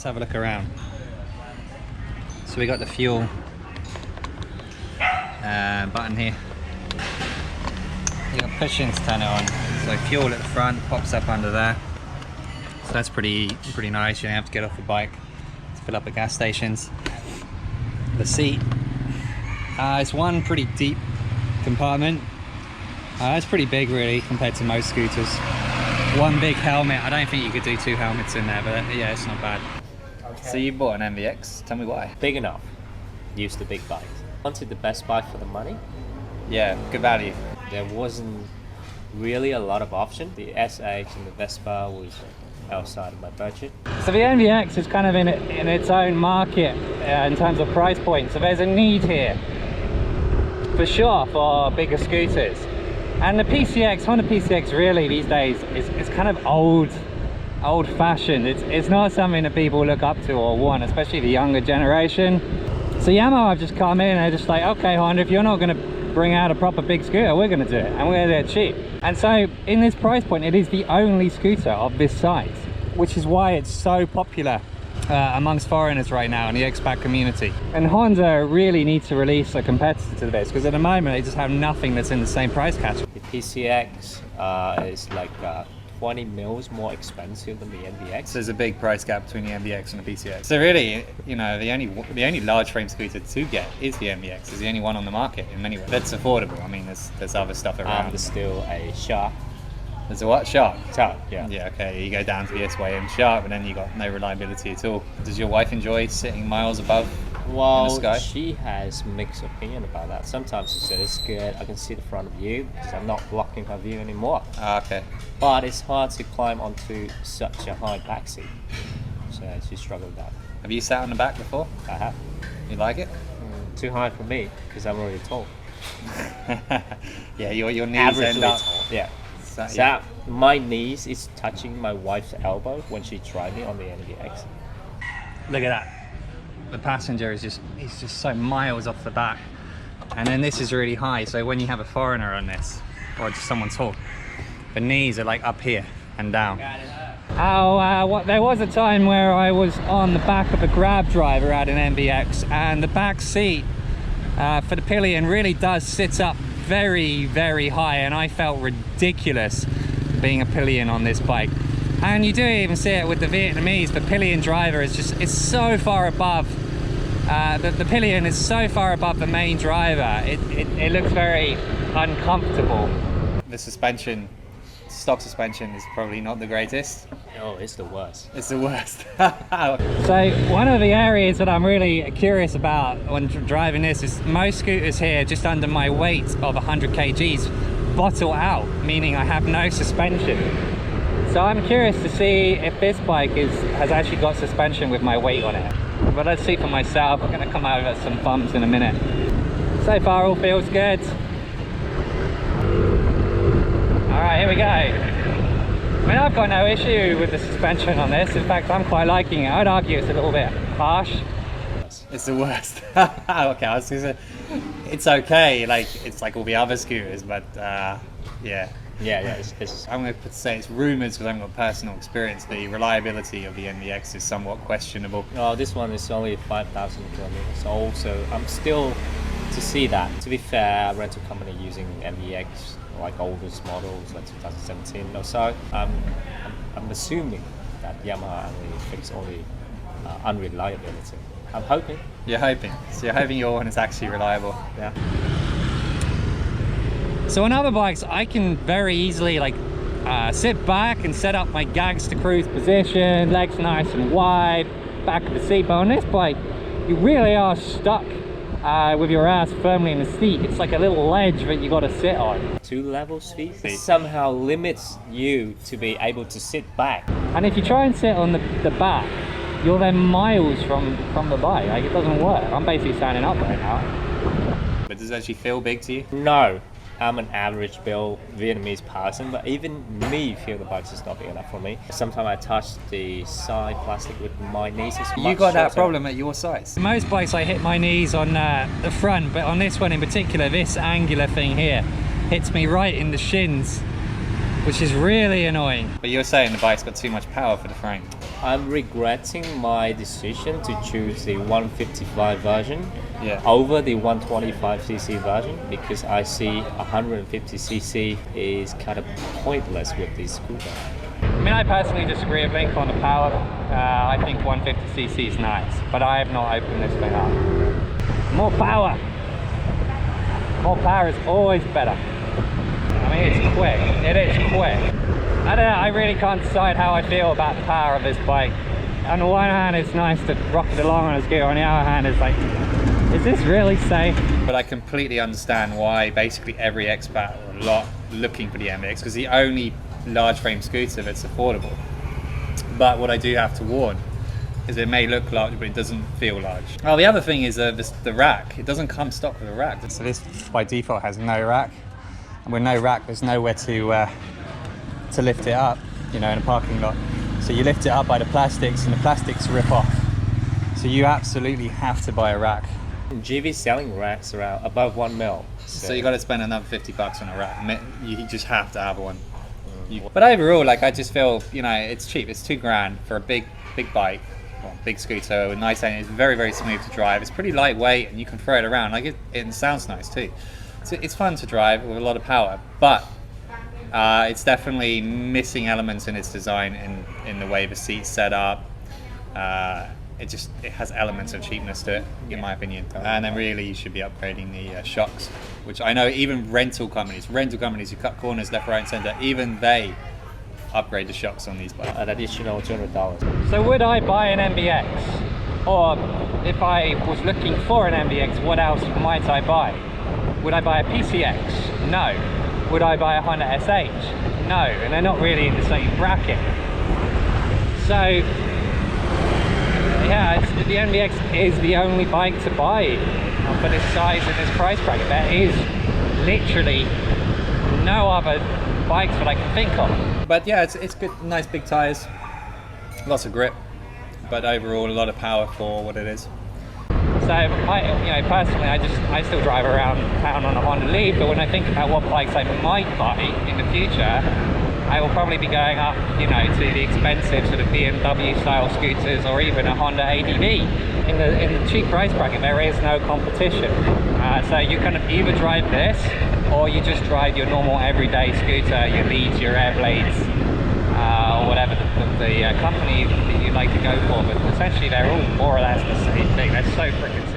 have a look around. So we got the fuel button here. You got pushing to turn it on. So fuel at the front pops up under there. So that's pretty nice. You don't have to get off the bike to fill up at gas stations. The seat, it's one pretty deep compartment. It's pretty big really compared to most scooters. One big helmet. I don't think you could do 2 helmets in there, but yeah, it's not bad. Okay. So you bought an NVX. Tell me why. Big enough. Use the big bikes. Wanted the best bike for the money. Yeah, good value. There wasn't really a lot of option. The SX and the Vespa was outside of my budget. So the NVX is kind of in its own market in terms of price point. So there's a need here for sure for bigger scooters. And the PCX, Honda PCX really these days is kind of old-fashioned. It's not something that people look up to or want, especially the younger generation. So Yamaha have just come in and they're just like, okay Honda, if you're not going to bring out a proper big scooter, we're going to do it, and we're going to do it cheap. And so in this price point, it is the only scooter of this size, which is why it's so popular amongst foreigners right now in the expat community. And Honda really needs to release a competitor to this, because at the moment they just have nothing that's in the same price category. The PCX is like 20 mils more expensive than the NVX. So there's a big price gap between the NVX and the PCX. So really, you know, the only large frame scooter to get is the NVX. It's the only one on the market in many ways. That's affordable. I mean, there's other stuff around. There's still a Shark. There's a what? Shark? Shark, yeah. Yeah, okay. You go down to the SYM Shark, but then you got no reliability at all. Does your wife enjoy sitting miles above in the sky? She has mixed opinion about that. Sometimes she says it's good, I can see the front view because I'm not blocking her view anymore. Okay. But it's hard to climb onto such a high back seat. So she struggled with that. Have you sat on the back before? I have. You like it? Too high for me because I'm already tall. Yeah, your knees end up. Tall. Yeah. Yeah. My knees is touching my wife's elbow when she tried me on the NVX. Look at that. The passenger is just so miles off the back. And then this is really high, so when you have a foreigner on this, or just someone tall, the knees are like up here and down. There was a time where I was on the back of a Grab driver at an NVX, and the back seat for the pillion really does sit up very, very high, and I felt ridiculous being a pillion on this bike. And you do even see it with the Vietnamese. The pillion driver is it's so far above the pillion is so far above the main driver, it looks very uncomfortable. The suspension, stock suspension, is probably not the greatest. Oh, it's the worst. It's the worst. So one of the areas that I'm really curious about when driving this is most scooters here, just under my weight of 100 kgs, bottle out, meaning I have no suspension. So I'm curious to see if this bike has actually got suspension with my weight on it. But let's see for myself. I'm going to come over some bumps in a minute. So far all feels good. Alright, here we go. I mean, I've got no issue with the suspension on this. In fact, I'm quite liking it. I'd argue it's a little bit harsh. It's the worst. Okay, I was gonna say, it's okay. Like, it's like all the other scooters, but yeah. I'm going to say it's rumours because I haven't got personal experience. The reliability of the NVX is somewhat questionable. Oh, this one is only 5,000 kilometers old, so I'm still to see that. To be fair, rental company using NVX, like oldest models, like 2017 or so. I'm assuming that Yamaha only fixed all the unreliability. I'm hoping. You're hoping. So you're hoping your one is actually reliable. Yeah. So on other bikes, I can very easily sit back and set up my gags to cruise position, legs nice and wide, back of the seat. But on this bike, you really are stuck with your ass firmly in the seat. It's like a little ledge that you got to sit on. 2 level seat somehow limits you to be able to sit back. And if you try and sit on the back, you're then miles from the bike. Like, it doesn't work. I'm basically standing up right now. But does it actually feel big to you? No. I'm an average build Vietnamese person, but even me feel the bike is not big enough for me. Sometimes I touch the side plastic with my knees. You got that problem at your size? Most bikes I hit my knees on the front, but on this one in particular, this angular thing here hits me right in the shins, which is really annoying. But you're saying the bike's got too much power for the frame. I'm regretting my decision to choose the 155 version Yeah. over the 125cc version, because I see 150cc is kind of pointless with this scooter. I mean, I personally disagree with Link on the power. I think 150cc is nice, but I have not opened this thing up. More power! More power is always better. I mean, it's quick. It is quick. I don't know, I really can't decide how I feel about the power of this bike. On the one hand, it's nice to rock it along on a scooter. On the other hand, it's like, is this really safe? But I completely understand why basically every expat or a lot looking for the NVX, because the only large frame scooter that's affordable. But what I do have to warn is it may look large, but it doesn't feel large. Oh, the other thing is the rack. It doesn't come stock with a rack. So this by default has no rack, and with no rack, there's nowhere to lift it up, you know, in a parking lot. So you lift it up by the plastics, and the plastics rip off. So you absolutely have to buy a rack. GV selling racks around above 1 mil. So you got to spend another $50 on a rack. You just have to have one. But overall, like, I just feel, you know, it's cheap. It's $2,000 for a big bike, well, big scooter with nice engine. It's very, very smooth to drive. It's pretty lightweight, and you can throw it around. Like, it sounds nice too. So it's fun to drive with a lot of power, but it's definitely missing elements in its design, in the way the seat's set up. It has elements of cheapness to it, in my opinion. And then really you should be upgrading the shocks, which I know even rental companies who cut corners left, right and center, even they upgrade the shocks on these bikes. An additional $200. So would I buy an NVX? Or if I was looking for an NVX, what else might I buy? Would I buy a PCX? No. Would I buy a Honda SH? No, and they're not really in the same bracket. So yeah, the NVX is the only bike to buy for this size and this price bracket. There is literally no other bikes that I can think of. But yeah, it's good, nice big tires, lots of grip, but overall a lot of power for what it is. So personally, I still drive around town on a Honda Lead, but when I think about what bikes I might buy in the future, I will probably be going up, to the expensive sort of BMW style scooters, or even a Honda ADV. In the cheap price bracket, there is no competition. So you kind of either drive this, or you just drive your normal everyday scooter, your Leads, your Airblades, or whatever the company that you'd like to go for. But essentially, they're all more or less the same thing. They're so freaking simple.